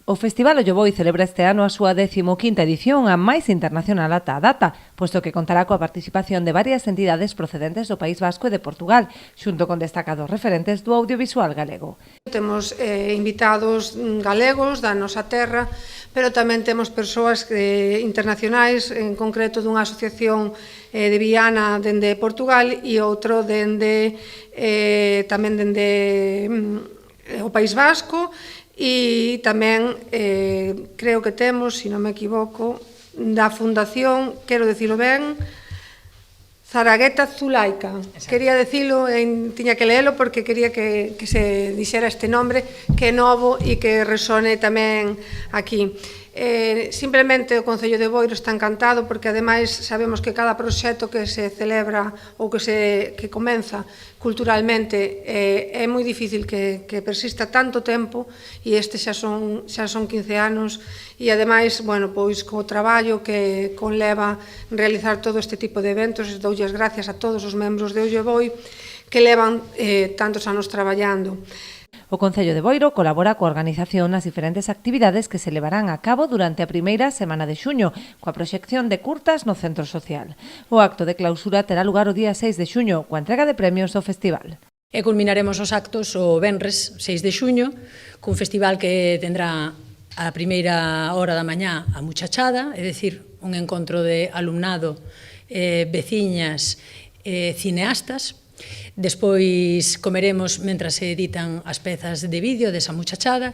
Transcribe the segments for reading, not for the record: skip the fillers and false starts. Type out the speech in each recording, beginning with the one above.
O Festival Olloboi celebra este ano a súa 15ª edición, a máis internacional ata a data, posto que contará coa participación de varias entidades procedentes do País Vasco e de Portugal, xunto con destacados referentes do audiovisual galego. Temos invitados galegos da nosa terra, pero tamén temos persoas internacionais, en concreto dunha asociación de Viana dende Portugal e outro tamén dende o País Vasco, e tamén creo que temos, se non me equivoco, da Fundación, quero dicilo ben, Zaragueta Zulaica. Quería dicilo, tiña que leelo porque quería que se dixera este nombre, que é novo e que resone tamén aquí. Simplemente o Concello de Boiro está encantado porque ademais sabemos que cada proxecto que se celebra ou que comeza culturalmente é moi difícil que persista tanto tempo, e este xa son 15 anos, e ademais, bueno, pois co traballo que conleva realizar todo este tipo de eventos, doulle as gracias a todos os membros de Olloboi que levan tantos anos traballando. O Concello de Boiro colabora coa organización nas diferentes actividades que se levarán a cabo durante a primeira semana de xuño, coa proxección de curtas no Centro Social. O acto de clausura terá lugar o día 6 de xuño, coa entrega de premios do festival. E culminaremos os actos o venres 6 de xuño, cun festival que tendrá a primeira hora da mañá a muchachada, é dicir, un encontro de alumnado, veciñas, cineastas. Despois comeremos mentras se editan as pezas de vídeo desa muchachada,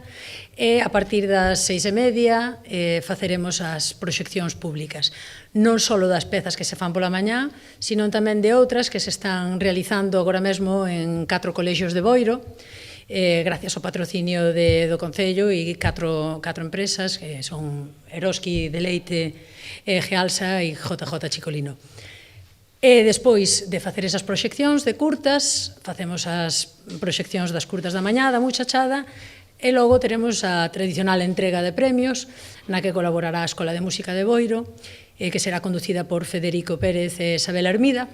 e a partir das 6:30 faceremos as proxeccións públicas, non só das pezas que se fan pola mañá, sino tamén de outras que se están realizando agora mesmo en 4 colexios de Boiro, gracias ao patrocinio do Concello e 4 empresas, que son Eroski, Deleite, Gealsa e JJ Chicolino. E despois de facer esas proxeccións de curtas, facemos as proxeccións das curtas da mañá, da muchachada, e logo teremos a tradicional entrega de premios, na que colaborará a Escola de Música de Boiro, que será conducida por Federico Pérez e Isabel Hermida.